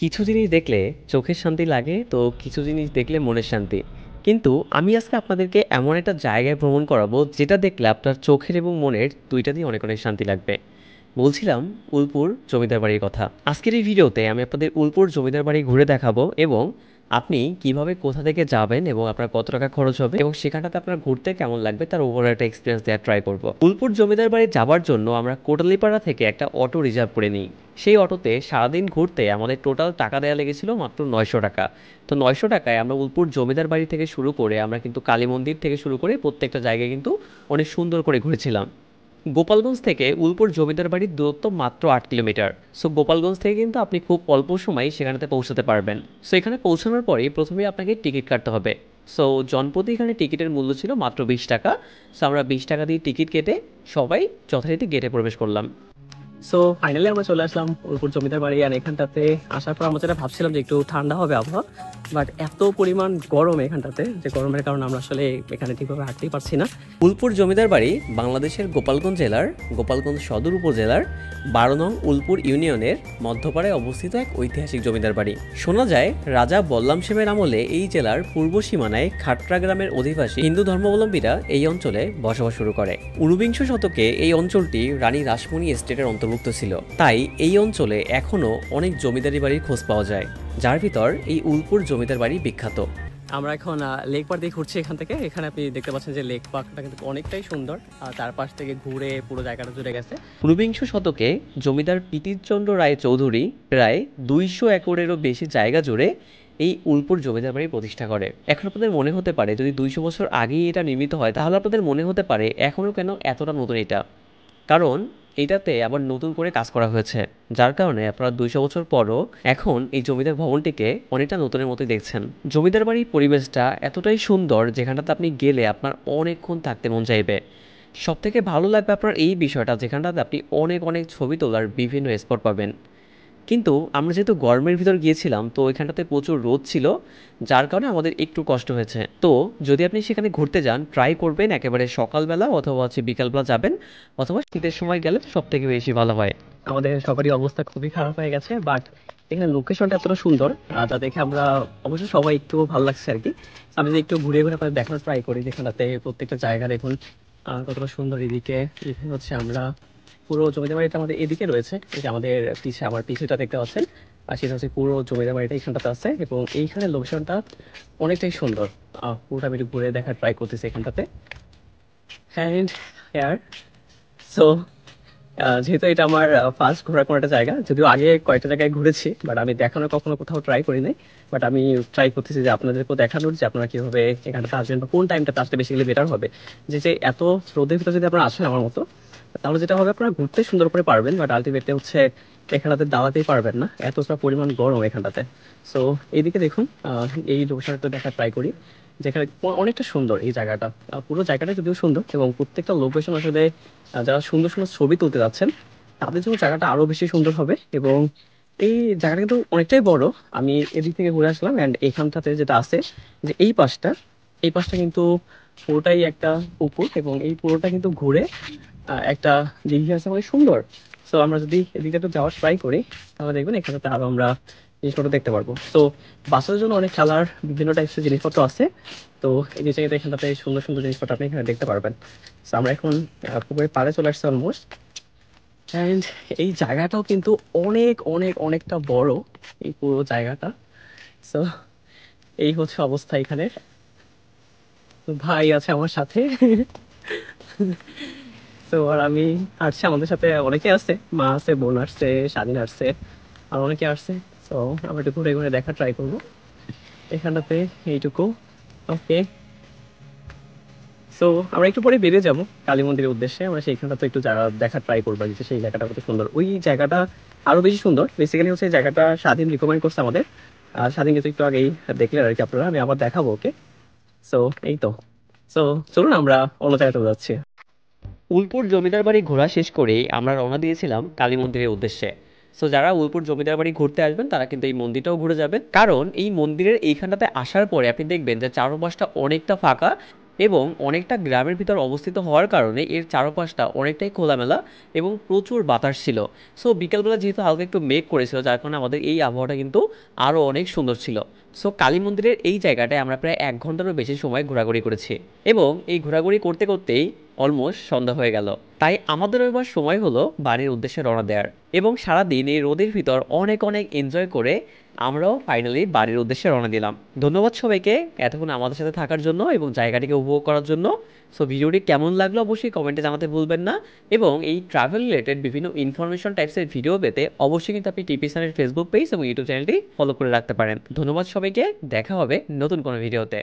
কিছু জিনিস দেখলে চোখের শান্তি লাগে, তো কিছু জিনিস দেখলে মনের শান্তি। কিন্তু আমি আজকে আপনাদেরকে এমন একটা জায়গায় ভ্রমণ করাবো যেটা দেখলে আপনার চোখের এবং মনের দুইটাতেই অনেক অনেক শান্তি লাগবে। বলছিলাম উলপুর জমিদার বাড়ির কথা। আজকের এই ভিডিওতে আমি আপনাদের উলপুর জমিদার বাড়ি ঘুরে দেখাবো এবং আপনি কিভাবে কোথা থেকে যাবেন এবং আপনার কত টাকা খরচ হবে এবং সেখানটাতে আপনার ঘুরতে কেমন লাগবে তার ওভারঅল একটা এক্সপিরিয়েন্স দেওয়ার ট্রাই করব। উলপুর জমিদার বাড়ি যাওয়ার জন্য আমরা কোটালীপাড়া থেকে একটা অটো রিজার্ভ করে নিই। সেই অটোতে সারাদিন ঘুরতে আমাদের টোটাল টাকা দেওয়া লেগেছিল মাত্র 900 টাকা। তো 900 টাকায় আমরা উলপুর জমিদার বাড়ি থেকে শুরু করে আমরা কিন্তু কালী মন্দির থেকে শুরু করে প্রত্যেকটা জায়গায় কিন্তু অনেক সুন্দর করে ঘুরেছিলাম। গোপালগঞ্জ থেকে উলপুর জমিদার বাড়ির দূরত্ব মাত্র 8 কিলোমিটার। সো গোপালগঞ্জ থেকে কিন্তু আপনি খুব অল্প সময়ে সেখানেতে পৌঁছাতে পারবেন। সো এখানে পৌঁছানোর পরেই প্রথমেই আপনাকে টিকিট কাটতে হবে। সো জনপ্রতি এখানে টিকিটের মূল্য ছিল মাত্র 20 টাকা। সো আমরা 20 টাকা দিয়ে টিকিট কেটে সবাই যথারীতি গেটে প্রবেশ করলাম। সো ফাইনালি আমরা চলে আসলাম উলপুর জমিদার বাড়ি। আর এখানটাতে আসার পর আমরা যেটা ভাবছিলাম যে একটু ঠান্ডা হবে আবহাওয়া, বাট এত পরিমাণ গরম এখানটাতে যে গরমের কারণে আমরা আসলে এখানে ঠিকভাবে হাঁটতেই পারছি না। উলপুর জমিদার বাড়ি বাংলাদেশের গোপালগঞ্জ জেলার গোপালগঞ্জ সদর উপজেলার 12 নং উলপুর ইউনিয়নের মধ্যপাড়ায় অবস্থিত এক ঐতিহাসিক জমিদার বাড়ি। শোনা যায় রাজা বল্লাম সেনের আমলে এই জেলার পূর্ব সীমানায় খাট্রা গ্রামের অধিবাসী হিন্দু ধর্মাবলম্বীরা এই অঞ্চলে বসবাস শুরু করে। 19বিংশ শতকে এই অঞ্চলটি রানী রাসমণি এস্টেটের অন্তর্ভুক্ত ছিল, তাই এই অঞ্চলে এখনও অনেক জমিদারি বাড়ির খোঁজ পাওয়া যায়, যার ভিতর এই উলপুর জমিদার বাড়ি বিখ্যাত। আমরা এখন লেক পার্ক দিয়ে ঘুরছি। এখান থেকে এখানে আপনি দেখতে পাচ্ছেন যে লেক পার্কটা কিন্তু অনেকটাই সুন্দর, আর চারপাশ থেকে ঘুরে পুরো জায়গাটা জুড়ে গেছে। 19বিংশ শতকে জমিদার পিতিশচন্দ্র রায় চৌধুরী প্রায় 200 একরেরও বেশি জায়গা জুড়ে এই উলপুর জমিদার বাড়ি প্রতিষ্ঠা করে। এখন আপনাদের মনে হতে পারে যদি 200 বছর আগেই এটা নির্মিত হয় তাহলে আপনাদের মনে হতে পারে এখনও কেন এতটা নতুন এটা। কারণ এটাতে আবার নতুন করে কাজ করা হয়েছে, যার কারণে আপনারা 200 বছর পরও এখন এই জমিদার ভবনটিকে অনেকটা নতুনের মতোই দেখছেন। জমিদার বাড়ির পরিবেশটা এতটাই সুন্দর যেখানটাতে আপনি গেলে আপনার অনেকক্ষণ থাকতে মন চাইবে। সব থেকে ভালো লাগবে আপনার এই বিষয়টা যেখানটাতে আপনি অনেক অনেক ছবি তোলার বিভিন্ন স্পট পাবেন। কিন্তু আমরা যেহেতু গরমের ভিতর গিয়েছিলাম তো ওইখানটাতে প্রচুর রোদ ছিল, যার কারণে আমাদের একটু কষ্ট হয়েছে। তো যদি আপনি সেখানে ঘুরতে যান ট্রাই করবেন একেবারে সকালবেলা অথবা বিকালবেলা যাবেন, অথবা শীতের সময় গেলে সব থেকে বেশি ভালো হয়। আমাদের সবারই অবস্থা খুবই খারাপ হয়ে গেছে, বাট এখানে লোকেশনটা এতটা সুন্দর যা দেখে আমরা অবশ্য সবাই একটু ভালো লাগছে আর কি। আমি যদি একটু ঘুরে ঘুরে আপনাদের দেখানোর ট্রাই করি, যেখানটাতে প্রত্যেকটা জায়গা দেখুন কতটা সুন্দর। এদিকে এখানে হচ্ছে আমরা পুরো জমিদার বাড়িটা আমাদের এদিকে রয়েছে, এই যে আমাদের পিছে আমার পিছুটা দেখতে পাচ্ছেন, আর সেটা হচ্ছে পুরো জমিদার বাড়িটা এইখানটাতে আছে এবং এইখানে লোকেশনটা অনেকটাই সুন্দর। পুরোটা আমি একটু ঘুরে দেখার ট্রাই করতেছি এখানটাতে। অ্যান্ড হেয়ার সো যেহেতু এটা আমার ফার্স্ট ঘোরার কোনো একটা জায়গা, যদিও আগে কয়েকটা জায়গায় ঘুরেছি বাট আমি দেখানোর কখনো কোথাও ট্রাই করি নাই। বাট আমি ট্রাই করতেছি যে আপনাদেরকেও দেখানোর যে আপনারা কিভাবে এখানটাতে আসবেন বা কোন টাইমটাতে আসলে বেসিক্যালি বেটার হবে। যে এত রোদের ভিতরে যদি আপনারা আসেন আমার মতো, তাহলে যেটা হবে আপনারা ঘুরতে সুন্দর করে পারবেন, বাট আলটিমেটলি হচ্ছে এখানটাতে দাওয়াতেই পারবেন না, এতটা পরিমাণ গরম এখানটাতে। সো এইদিকে দেখুন, এই লোকেশনটা দেখার ট্রাই করি, যেখানে অনেকটা সুন্দর এই জায়গাটা। পুরো জায়গাটা যদিও সুন্দর এবং প্রত্যেকটা লোকেশন আসলে যারা সুন্দর সুন্দর ছবি তুলতে যাচ্ছেন তাদের জন্য জায়গাটা আরো বেশি সুন্দর হবে। এবং এই জায়গাটা কিন্তু অনেকটাই বড়। আমি এদিক থেকে ঘুরে আসলাম, অ্যান্ড এইখানটাতে যেটা আছে যে এই পাশটা কিন্তু পুরোটাই একটা পুকুর, এবং এই পুরোটা কিন্তু ঘুরে একটা দিঘি আছে অনেক সুন্দর। সো আমরা যদি এদিকে একটু যাওয়ার ট্রাই করি তাহলে দেখবেন এখানটাতে আরো আমরা জিনিসপত্র দেখতে পারবো। তো বাচ্চাদের জন্য অনেক খেলার বিভিন্ন টাইপসের জিনিসপত্র আছে। তো এই যে জায়গাতে এখানটাতে সুন্দর সুন্দর জিনিসপত্র আপনি এখানে দেখতে পারবেন। তো আমরা এখন পুকুরের পাড়ে চলে আসছি অলমোস্ট। অ্যান্ড এই জায়গাটাও কিন্তু অনেক অনেক অনেকটা বড়, এই পুরো জায়গাটা। সো এই হচ্ছে অবস্থা এখানে। তো ভাই আছে আমার সাথে। তো আর আমি আসছি, আমাদের সাথে অনেকে আছে, মা আছে, বোন আসছে, স্বাধীন আসছে, আর অনেকে আসছে। তো আমরা একটু ঘুরে ঘুরে দেখা ট্রাই করবো এখানটাতে, এইটুকু। ওকে, সো আমরা একটু পরে বেরিয়ে যাবো কালী মন্দিরের উদ্দেশ্যে। আমরা সেইখানটাতে একটু জায়গা দেখা ট্রাই করবো, যে সেই জায়গাটা কত সুন্দর। ওই জায়গাটা আরো বেশি সুন্দর। বেসিক্যালি হচ্ছে এই জায়গাটা স্বাধীন রিকমেন্ড করছে আমাদের, আর স্বাধীন কিন্তু একটু আগেই দেখলেন আর কি আপনারা, আমি আবার দেখাবো। ওকে, সো এই তো। সো চলুন আমরা অন্য জায়গাতে যাচ্ছি। উলপুর জমিদার বাড়ি ঘোরা শেষ করেই আমরা রওনা দিয়েছিলাম কালী মন্দিরের উদ্দেশ্যে। সো যারা উলপুর জমিদার বাড়ি ঘুরতে আসবেন তারা কিন্তু এই মন্দিরটাও ঘুরে যাবেন, কারণ এই মন্দিরের এইখানটাতে আসার পরে আপনি দেখবেন যে চারপাশটা অনেকটা ফাঁকা এবং অনেকটা গ্রামের ভিতর অবস্থিত হওয়ার কারণে এর চারপাশটা অনেকটাই খোলামেলা এবং প্রচুর বাতাস ছিল। সো বিকালবেলা যেহেতু হালকা একটু মেঘ করেছিল, যার কারণে আমাদের এই আবহাওয়াটা কিন্তু আরও অনেক সুন্দর ছিল। সো কালী মন্দিরের এই জায়গাটায় আমরা প্রায় 1 ঘন্টারও বেশি সময় ঘোরাঘুরি করেছি এবং এই ঘোরাঘুরি করতে করতেই অলমোস্ট সন্ধ্যা হয়ে গেল। তাই আমাদের এবার সময় হলো বাড়ির উদ্দেশ্যে রওনা দেওয়ার। এবং সারাদিন এই রোদের ভিতর অনেক অনেক এনজয় করে আমরাও ফাইনালি বাড়ির উদ্দেশ্যে রওনা দিলাম। ধন্যবাদ সবাইকে এতক্ষণ আমাদের সাথে থাকার জন্য এবং জায়গাটিকে উপভোগ করার জন্য। সো ভিডিওটি কেমন লাগলো অবশ্যই কমেন্টে জানাতে ভুলবেন না। এবং এই ট্রাভেল রিলেটেড বিভিন্ন ইনফরমেশন টাইপসের ভিডিও পেতে অবশ্যই কিন্তু আপনি টিপি সানের ফেসবুক পেজ এবং ইউটিউব চ্যানেলটি ফলো করে রাখতে পারেন। ধন্যবাদ সবাইকে, দেখা হবে নতুন কোনো ভিডিওতে।